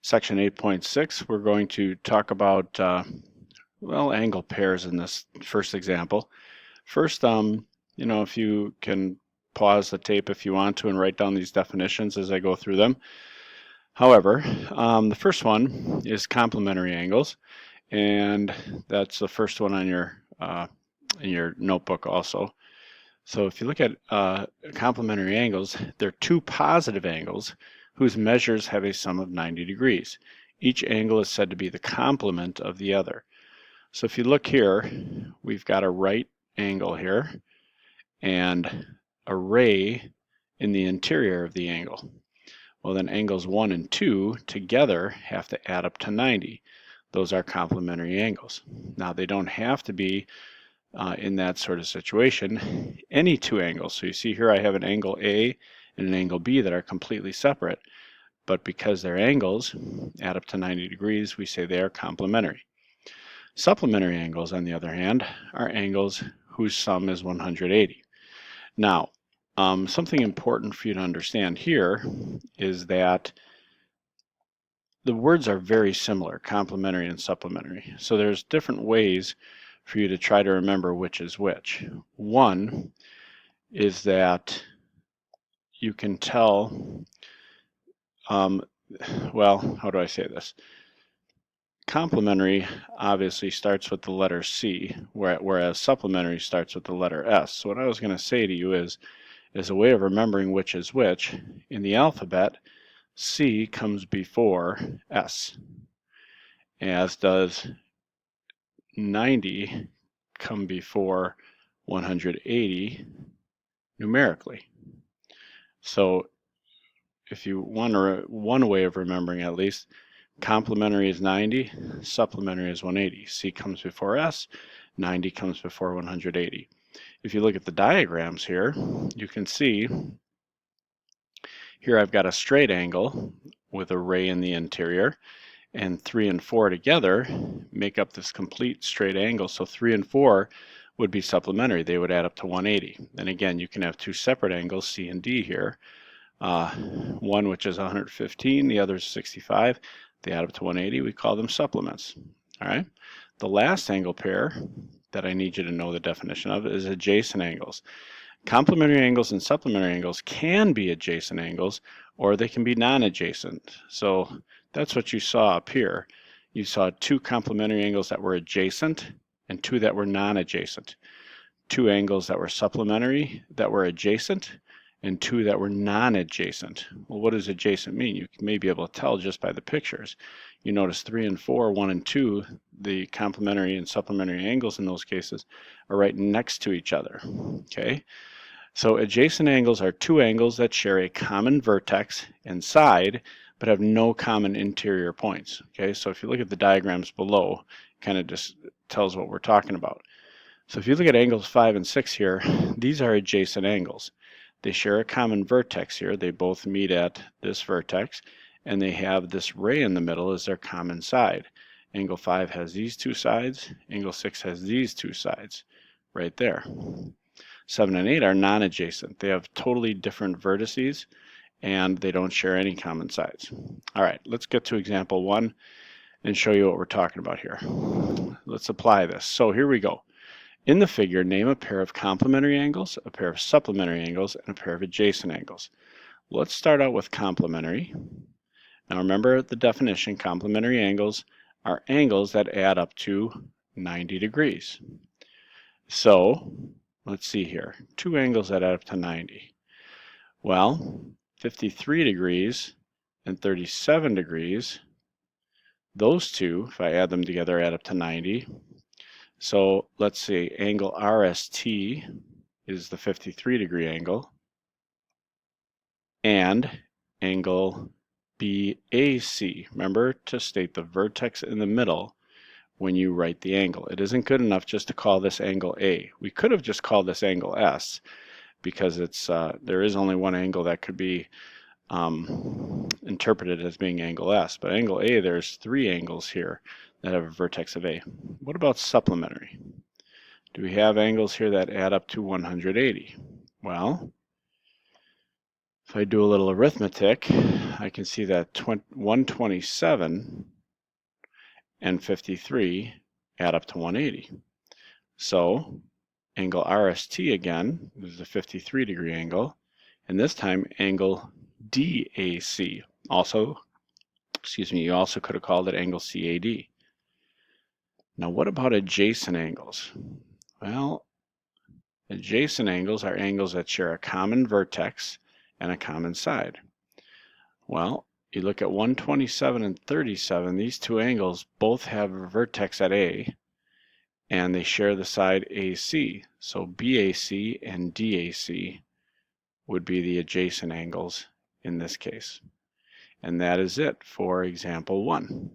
Section 8.6, we're going to talk about, angle pairs in this first example. First, if you can pause the tape if you want to and write down these definitions as I go through them. However, the first one is complementary angles, and that's the first one on in your notebook also. So if you look at complementary angles, they're two positive angles whose measures have a sum of 90 degrees. Each angle is said to be the complement of the other. So if you look here, we've got a right angle here and a ray in the interior of the angle. Well, then angles 1 and 2 together have to add up to 90. Those are complementary angles. Now, they don't have to be in that sort of situation any two angles. So you see here I have an angle A and an angle B that are completely separate, but because their angles add up to 90 degrees, we say they are complementary. Supplementary angles, on the other hand, are angles whose sum is 180. Now, something important for you to understand here is that the words are very similar, complementary and supplementary. So there's different ways for you to try to remember which is which. One is that you can tell, how do I say this? Complementary obviously starts with the letter C, whereas supplementary starts with the letter S. So what I was going to say to you is a way of remembering which is which, in the alphabet, C comes before S, as does 90 come before 180 numerically. So if you want one way of remembering at least, complementary is 90, supplementary is 180. C comes before S, 90 comes before 180. If you look at the diagrams here, you can see here I've got a straight angle with a ray in the interior, and 3 and 4 together make up this complete straight angle. So 3 and 4 would be supplementary. They would add up to 180. And again, you can have two separate angles, C and D here. One which is 115, the other is 65. They add up to 180. We call them supplements. All right. The last angle pair that I need you to know the definition of is adjacent angles. Complementary angles and supplementary angles can be adjacent angles, or they can be non-adjacent. So that's what you saw up here. You saw two complementary angles that were adjacent and two that were non-adjacent. Two angles that were supplementary that were adjacent, and two that were non-adjacent. Well, what does adjacent mean? You may be able to tell just by the pictures. You notice 3 and 4, 1 and 2, the complementary and supplementary angles in those cases are right next to each other. Okay, so adjacent angles are two angles that share a common vertex and side but have no common interior points. Okay, so if you look at the diagrams below, it kind of just tells what we're talking about. So if you look at angles 5 and 6 here, these are adjacent angles. They share a common vertex here. They both meet at this vertex, and they have this ray in the middle as their common side. Angle 5 has these two sides. Angle 6 has these two sides right there. 7 and 8 are non-adjacent. They have totally different vertices, and they don't share any common sides. All right, let's get to example 1 and show you what we're talking about here. Let's apply this. So here we go. In the figure, name a pair of complementary angles, a pair of supplementary angles, and a pair of adjacent angles. Let's start out with complementary. Now remember the definition, complementary angles are angles that add up to 90 degrees. So let's see here, two angles that add up to 90. Well, 53 degrees and 37 degrees, those two, if I add them together, add up to 90. So let's see, angle RST is the 53 degree angle, and angle BAC. Remember to state the vertex in the middle when you write the angle. It isn't good enough just to call this angle A. We could have just called this angle S because it's there is only one angle that could be interpreted as being angle S. But angle A, there's three angles here that have a vertex of A. What about supplementary? Do we have angles here that add up to 180? Well, if I do a little arithmetic, I can see that 127 and 53 add up to 180. So angle RST again, this is a 53-degree angle, and this time angle DAC. Also, you also could have called it angle CAD. Now what about adjacent angles? Well, adjacent angles are angles that share a common vertex and a common side. Well, you look at 127 and 37, these two angles both have a vertex at A, and they share the side AC. So BAC and DAC would be the adjacent angles in this case. And that is it for example 1.